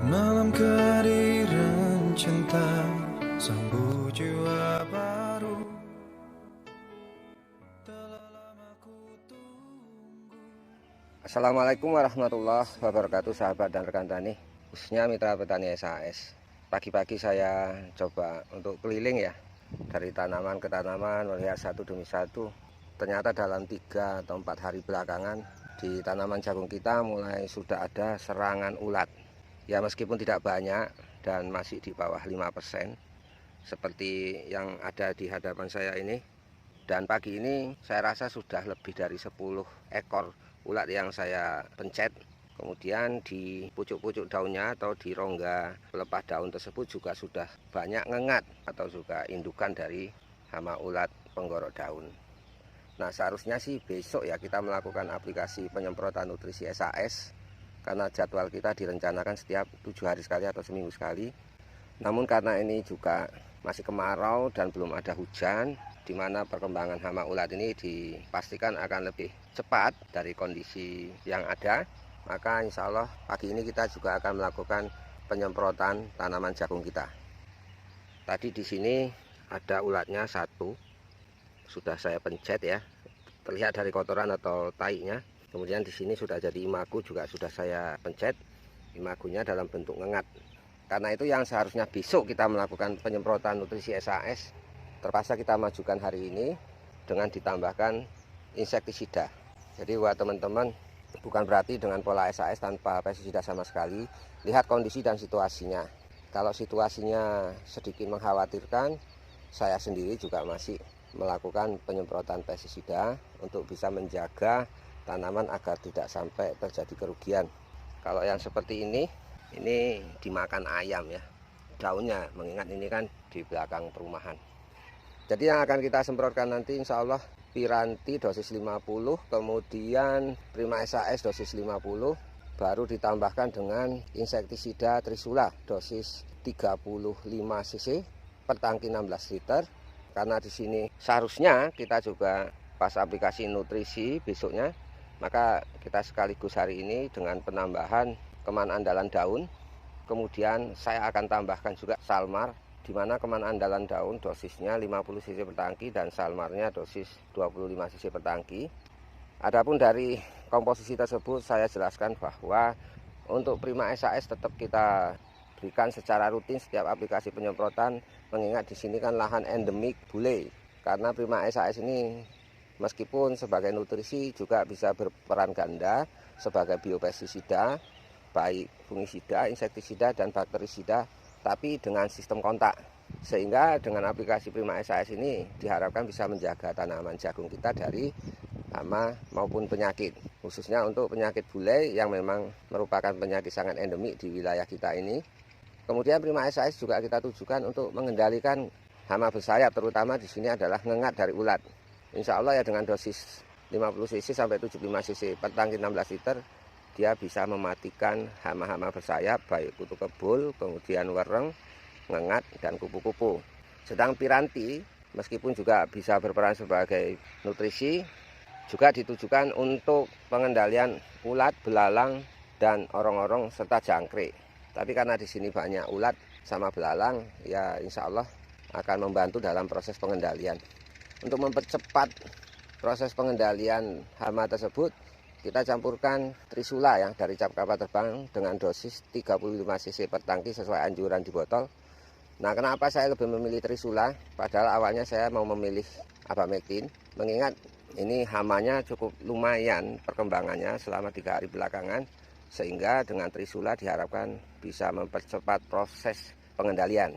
Malam kehadiran cinta sambut jiwa baru. Telah lama ku tunggu. Assalamualaikum warahmatullahi wabarakatuh, sahabat dan rekan tani, khususnya mitra petani SAS. Pagi-pagi saya coba untuk keliling ya, dari tanaman ke tanaman, melihat satu demi satu. Ternyata dalam 3 atau 4 hari belakangan di tanaman jagung kita mulai sudah ada serangan ulat. Ya meskipun tidak banyak dan masih di bawah 5%, seperti yang ada di hadapan saya ini. Dan pagi ini saya rasa sudah lebih dari 10 ekor ulat yang saya pencet. Kemudian di pucuk-pucuk daunnya atau di rongga pelepah daun tersebut juga sudah banyak ngengat atau juga indukan dari hama ulat penggorok daun. Nah seharusnya sih besok ya kita melakukan aplikasi penyemprotan nutrisi SAS, karena jadwal kita direncanakan setiap 7 hari sekali atau seminggu sekali. Namun karena ini juga masih kemarau dan belum ada hujan, di mana perkembangan hama ulat ini dipastikan akan lebih cepat dari kondisi yang ada, maka insya Allah pagi ini kita juga akan melakukan penyemprotan tanaman jagung kita. Tadi di sini ada ulatnya satu, sudah saya pencet ya, terlihat dari kotoran atau tainya. Kemudian di sini sudah jadi imago, juga sudah saya pencet, imagonya dalam bentuk ngengat. Karena itu yang seharusnya besok kita melakukan penyemprotan nutrisi SAS, terpaksa kita majukan hari ini dengan ditambahkan insektisida. Jadi buat teman-teman, bukan berarti dengan pola SAS tanpa pestisida sama sekali. Lihat kondisi dan situasinya. Kalau situasinya sedikit mengkhawatirkan, saya sendiri juga masih melakukan penyemprotan pestisida untuk bisa menjaga tanaman agar tidak sampai terjadi kerugian. Kalau yang seperti ini dimakan ayam ya, daunnya, mengingat ini kan di belakang perumahan. Jadi yang akan kita semprotkan nanti insya Allah Piranti dosis 50, kemudian Prima SAS dosis 50, baru ditambahkan dengan insektisida Trisula dosis 35 cc per tangki 16 liter. Karena di sini seharusnya kita juga pas aplikasi nutrisi besoknya, maka kita sekaligus hari ini dengan penambahan keman andalan daun. Kemudian saya akan tambahkan juga Salmar, di mana keman andalan daun dosisnya 50 cc per tangki dan Salmarnya dosis 25 cc per tangki. Adapun dari komposisi tersebut saya jelaskan bahwa untuk Prima SAS tetap kita berikan secara rutin setiap aplikasi penyemprotan, mengingat di sini kan lahan endemik bule. Karena Prima SAS ini meskipun sebagai nutrisi juga bisa berperan ganda sebagai biopestisida, baik fungisida, insektisida, dan bakterisida, tapi dengan sistem kontak. Sehingga dengan aplikasi Prima SAS ini diharapkan bisa menjaga tanaman jagung kita dari hama maupun penyakit, khususnya untuk penyakit bule yang memang merupakan penyakit sangat endemik di wilayah kita ini. Kemudian Prima SAS juga kita tujukan untuk mengendalikan hama bersayap, terutama di sini adalah ngengat dari ulat. Insya Allah ya dengan dosis 50 cc sampai 75 cc per tangki 16 liter, dia bisa mematikan hama-hama bersayap baik kutu kebul, kemudian wereng, ngengat, dan kupu-kupu. Sedang Piranti meskipun juga bisa berperan sebagai nutrisi, juga ditujukan untuk pengendalian ulat, belalang, dan orong-orong serta jangkrik. Tapi karena di sini banyak ulat sama belalang, ya insya Allah akan membantu dalam proses pengendalian. Untuk mempercepat proses pengendalian hama tersebut, kita campurkan Trisula yang dari cap kapal terbang dengan dosis 35 cc per tangki sesuai anjuran di botol. Nah, kenapa saya lebih memilih Trisula? Padahal awalnya saya mau memilih Abamectin, mengingat ini hamanya cukup lumayan perkembangannya selama 3 hari belakangan, sehingga dengan Trisula diharapkan bisa mempercepat proses pengendalian.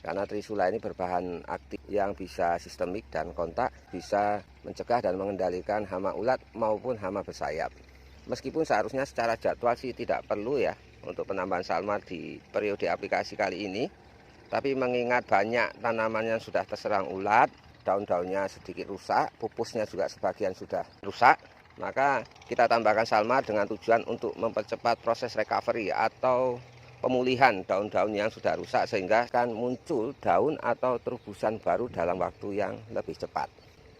Karena Trisula ini berbahan aktif yang bisa sistemik dan kontak, bisa mencegah dan mengendalikan hama ulat maupun hama bersayap. Meskipun seharusnya secara jadwal sih tidak perlu ya untuk penambahan Salmar di periode aplikasi kali ini, tapi mengingat banyak tanaman yang sudah terserang ulat, daun-daunnya sedikit rusak, pupusnya juga sebagian sudah rusak, maka kita tambahkan Salmar dengan tujuan untuk mempercepat proses recovery atau pemulihan daun-daun yang sudah rusak, sehingga akan muncul daun atau terubusan baru dalam waktu yang lebih cepat.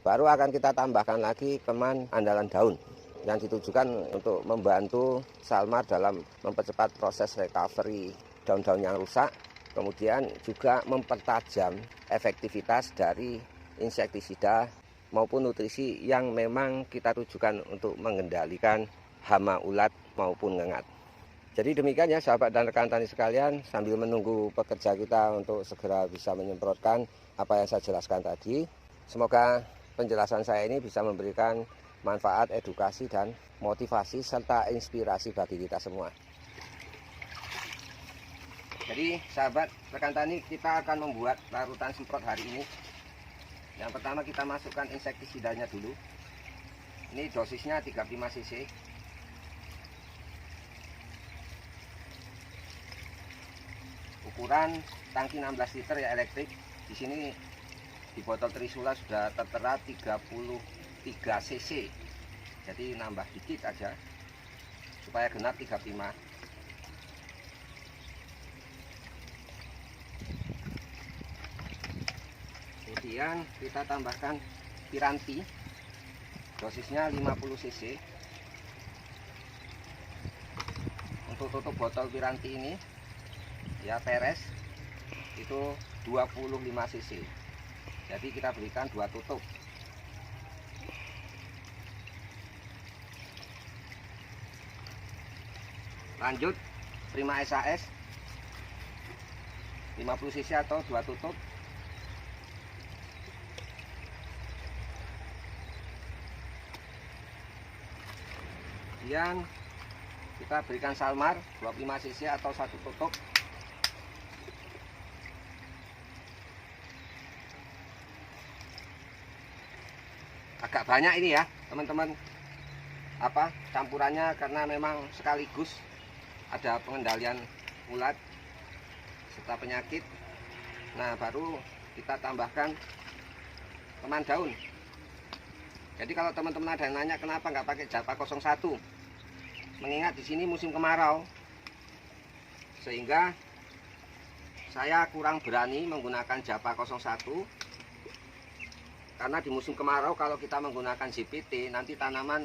Baru akan kita tambahkan lagi keman andalan daun. yang ditujukan untuk membantu Salmar dalam mempercepat proses recovery daun-daun yang rusak, kemudian juga mempertajam efektivitas dari insektisida maupun nutrisi yang memang kita tujukan untuk mengendalikan hama ulat maupun ngengat. Jadi demikian ya sahabat dan rekan tani sekalian, sambil menunggu pekerja kita untuk segera bisa menyemprotkan apa yang saya jelaskan tadi. Semoga penjelasan saya ini bisa memberikan manfaat, edukasi, dan motivasi serta inspirasi bagi kita semua. Jadi sahabat rekan tani, kita akan membuat larutan semprot hari ini. Yang pertama kita masukkan insektisidanya dulu. Ini dosisnya 35 cc. Ukuran tangki 16 liter ya, elektrik. Di sini di botol Trisula sudah tertera 33 cc. Jadi nambah dikit aja supaya genap 35. Kemudian kita tambahkan piranti, dosisnya 50 cc. Untuk tutup botol piranti ini ya peres itu 25 cc. Jadi kita berikan 2 tutup. Lanjut Prima SAS 50 cc atau 2 tutup. Kemudian kita berikan Salmar 25 cc atau 1 tutup. Agak banyak ini ya teman-teman campurannya, karena memang sekaligus ada pengendalian ulat serta penyakit. Nah, baru kita tambahkan teman daun. Jadi kalau teman-teman ada yang nanya kenapa nggak pakai Japa 01, mengingat di sini musim kemarau, sehingga saya kurang berani menggunakan Japa 01. Karena di musim kemarau kalau kita menggunakan JPT, nanti tanaman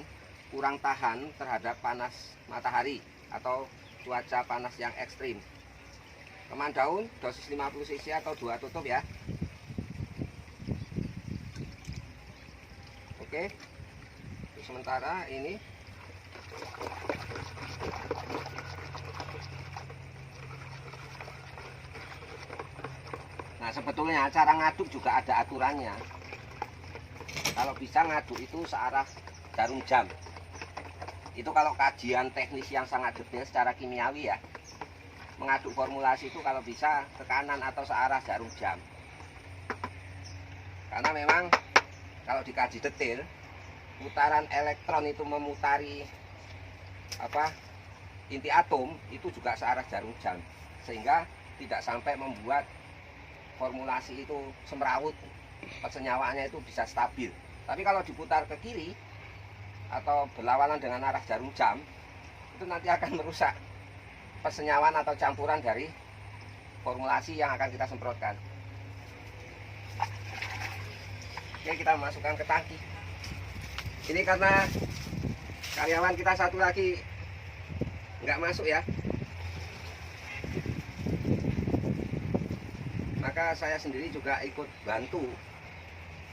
kurang tahan terhadap panas matahari atau cuaca panas yang ekstrim. Teman daun dosis 50 cc atau 2 tutup ya. Oke, untuk sementara ini nah, sebetulnya cara ngaduk juga ada aturannya. Kalau bisa ngaduk itu searah jarum jam. Itu kalau kajian teknis yang sangat detail secara kimiawi ya. Mengaduk formulasi itu kalau bisa ke kanan atau searah jarum jam. Karena memang kalau dikaji detail, putaran elektron itu memutari inti atom itu juga searah jarum jam, sehingga tidak sampai membuat formulasi itu semrawut, persenyawaannya itu bisa stabil. Tapi kalau diputar ke kiri atau berlawanan dengan arah jarum jam, itu nanti akan merusak persenyawaan atau campuran dari formulasi yang akan kita semprotkan. Oke, kita masukkan ke tangki. Ini karena karyawan kita satu lagi nggak masuk ya, maka saya sendiri juga ikut bantu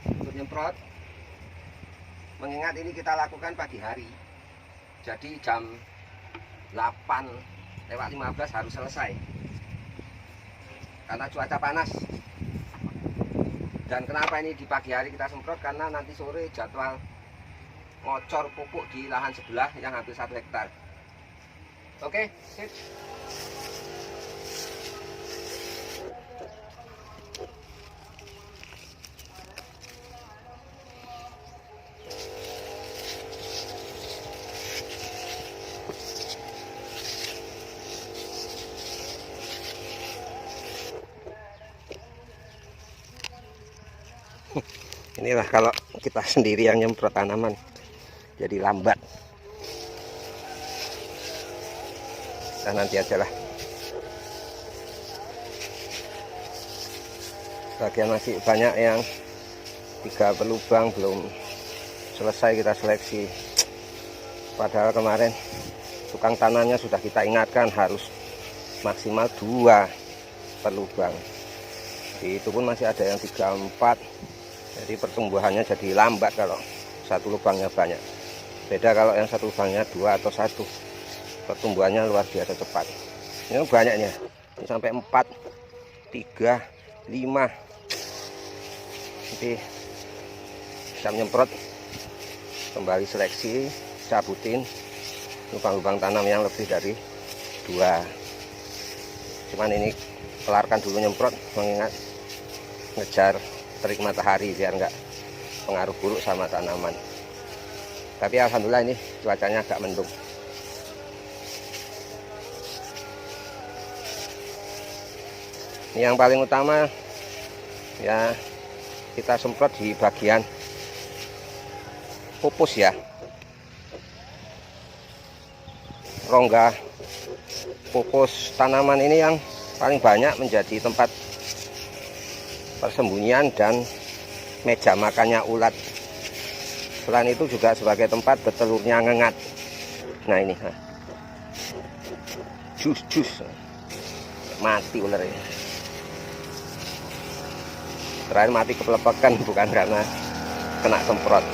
untuk nyemprot. Mengingat ini kita lakukan pagi hari, jadi jam 8:15 harus selesai karena cuaca panas. Dan kenapa ini di pagi hari kita semprot, karena nanti sore jadwal ngocor pupuk di lahan sebelah yang hampir 1 hektar. Oke, sip. Inilah kalau kita sendiri yang nyemprot tanaman jadi lambat. Nah, nanti aja lah. Bagian masih banyak yang 3 berlubang belum selesai kita seleksi. Padahal kemarin tukang tanamnya sudah kita ingatkan harus maksimal 2 per lubang. Itu pun masih ada yang 3, 4. Jadi pertumbuhannya jadi lambat kalau satu lubangnya banyak. Beda kalau yang satu lubangnya 2 atau 1, pertumbuhannya luar biasa cepat. Ini banyaknya, ini sampai 4, 3, 5. Nanti bisa menyemprot, kembali seleksi, cabutin lubang-lubang tanam yang lebih dari 2. Cuman ini kelarkan dulu nyemprot, mengingat ngejar terik matahari biar enggak pengaruh buruk sama tanaman. Tapi alhamdulillah ini cuacanya agak mendung. Ini yang paling utama ya, kita semprot di bagian pupus ya, rongga pupus tanaman ini yang paling banyak menjadi tempat persembunyian dan meja makannya ulat. Selain itu juga sebagai tempat bertelurnya ngengat. Nah ini jus mati ular ini. Terakhir mati kepelepakan, bukan karena kena semprot.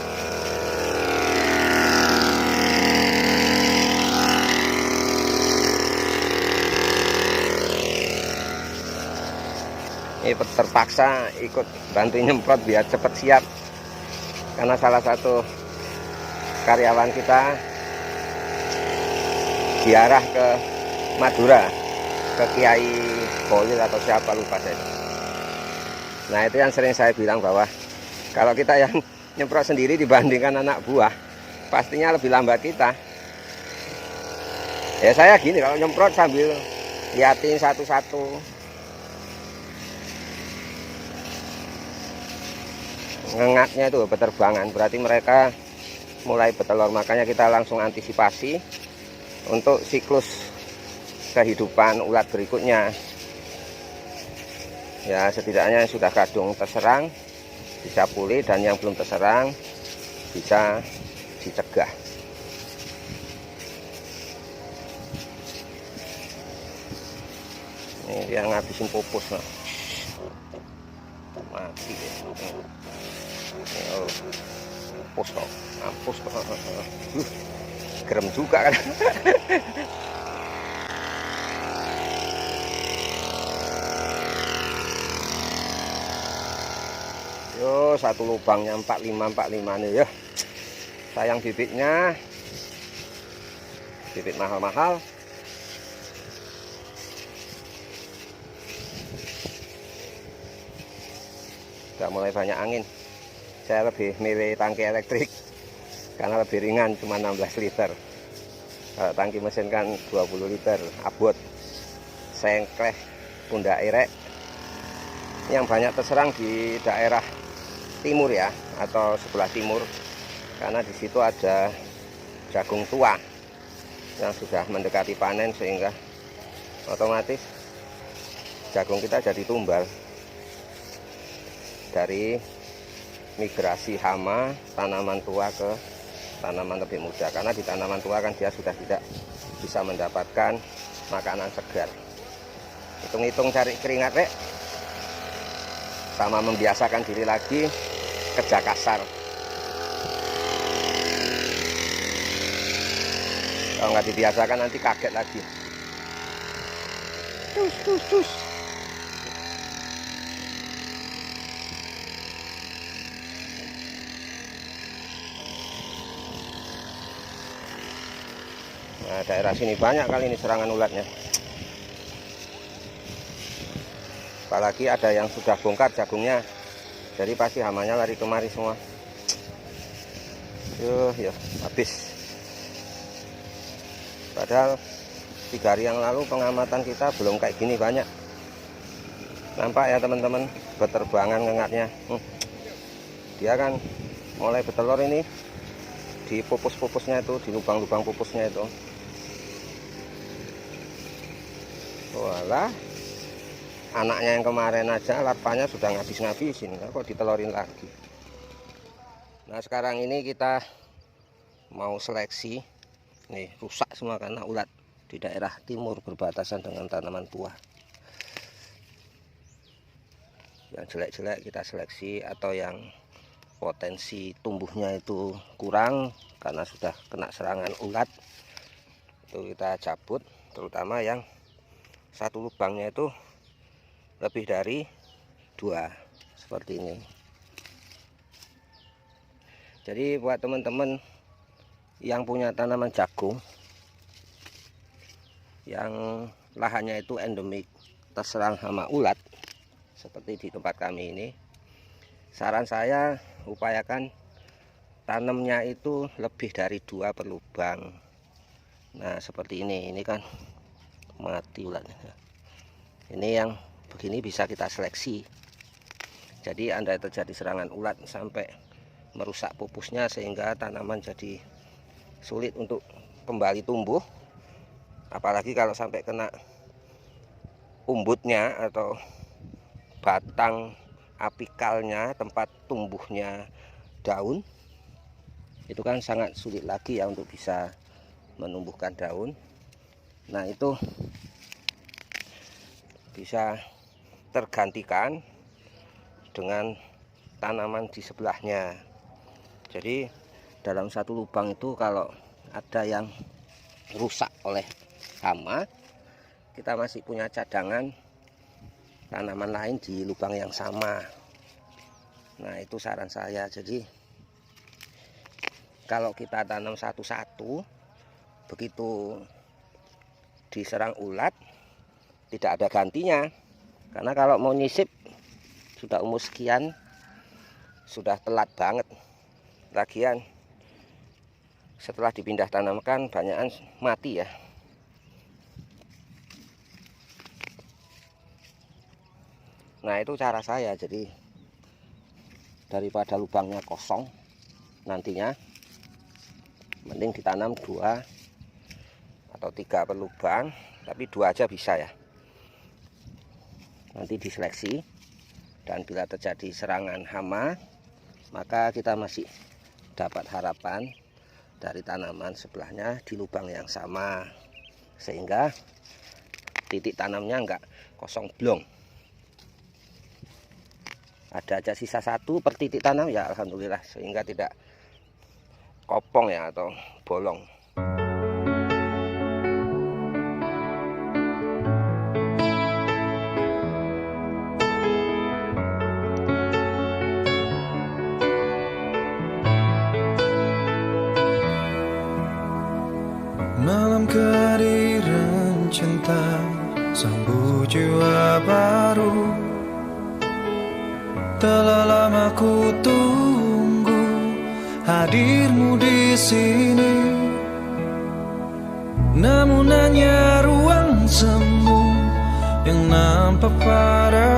Ini terpaksa ikut bantu nyemprot biar cepat siap, karena salah satu karyawan kita ziarah ke Madura, ke Kiai Bolil atau siapa lupa saya. Nah itu yang sering saya bilang, bahwa kalau kita yang nyemprot sendiri dibandingkan anak buah, pastinya lebih lambat kita. Ya saya gini, kalau nyemprot sambil liatin satu-satu, ngengatnya itu berterbangan, berarti mereka mulai bertelur. Makanya kita langsung antisipasi untuk siklus kehidupan ulat berikutnya. Ya setidaknya yang sudah kadung terserang bisa pulih, dan yang belum terserang bisa dicegah. Ini dia ngabisin pupus, nah. Mati deh. Oh, mampus kok, mampus kok. Gerem juga kan. Yo, satu lubangnya 45 nih ya. Sayang bibitnya, bibit mahal-mahal. Udah mulai banyak angin. Saya lebih milih tangki elektrik karena lebih ringan, cuma 16 liter. Kalau tangki mesin kan 20 liter, abot, sengkleh, pundak erek. Yang banyak terserang di daerah timur ya, atau sebelah timur, karena di situ ada jagung tua yang sudah mendekati panen, sehingga otomatis jagung kita jadi tumbal dari migrasi hama tanaman tua ke tanaman lebih muda. Karena di tanaman tua kan dia sudah tidak bisa mendapatkan makanan segar. Hitung-hitung cari keringat rek, sama membiasakan diri lagi kerja kasar. Kalau nggak dibiasakan nanti kaget lagi. Tus. Nah, daerah sini banyak kali ini serangan ulatnya. Apalagi ada yang sudah bongkar jagungnya, jadi pasti hamanya lari kemari semua. Ya habis. Padahal 3 hari yang lalu pengamatan kita belum kayak gini banyak. Nampak ya teman-teman, berterbangan ngengatnya. Dia kan mulai bertelur ini di pupus-pupusnya itu, di lubang-lubang pupusnya itu. Walah, anaknya yang kemarin aja larvanya sudah ngabis-ngabisin, kok ditelorin lagi. Nah sekarang ini kita mau seleksi Nih rusak semua karena ulat di daerah timur berbatasan dengan tanaman buah. Yang jelek-jelek kita seleksi, atau yang potensi tumbuhnya itu kurang karena sudah kena serangan ulat, itu kita cabut. Terutama yang satu lubangnya itu lebih dari 2 seperti ini. Jadi buat teman-teman yang punya tanaman jagung yang lahannya itu endemik terserang hama ulat seperti di tempat kami ini, saran saya upayakan tanamnya itu lebih dari 2 per lubang. Nah seperti ini kan mati ulatnya. Ini yang begini bisa kita seleksi. Jadi andai terjadi serangan ulat sampai merusak pupusnya sehingga tanaman jadi sulit untuk kembali tumbuh, apalagi kalau sampai kena umbutnya atau batang apikalnya, tempat tumbuhnya daun, itu kan sangat sulit lagi ya untuk bisa menumbuhkan daun. Nah itu bisa tergantikan dengan tanaman di sebelahnya. Jadi dalam satu lubang itu kalau ada yang rusak oleh hama, kita masih punya cadangan tanaman lain di lubang yang sama. Nah itu saran saya. Jadi kalau kita tanam satu-satu, begitu diserang ulat tidak ada gantinya. Karena kalau mau nyisip sudah umur sekian, sudah telat banget. Lagian setelah dipindah tanamkan banyakan mati ya. Nah itu cara saya. Jadi daripada lubangnya kosong nantinya, mending ditanam 2 atau 3 per lubang, tapi 2 aja bisa ya. Nanti diseleksi, dan bila terjadi serangan hama maka kita masih dapat harapan dari tanaman sebelahnya di lubang yang sama, sehingga titik tanamnya enggak kosong blong. Ada aja sisa 1 per titik tanam ya alhamdulillah, sehingga tidak kopong ya atau bolong. Malam kehadiran cinta, sambut jiwa baru. Telah lama ku tunggu hadirmu di sini. Namun hanya ruang semu yang nampak pada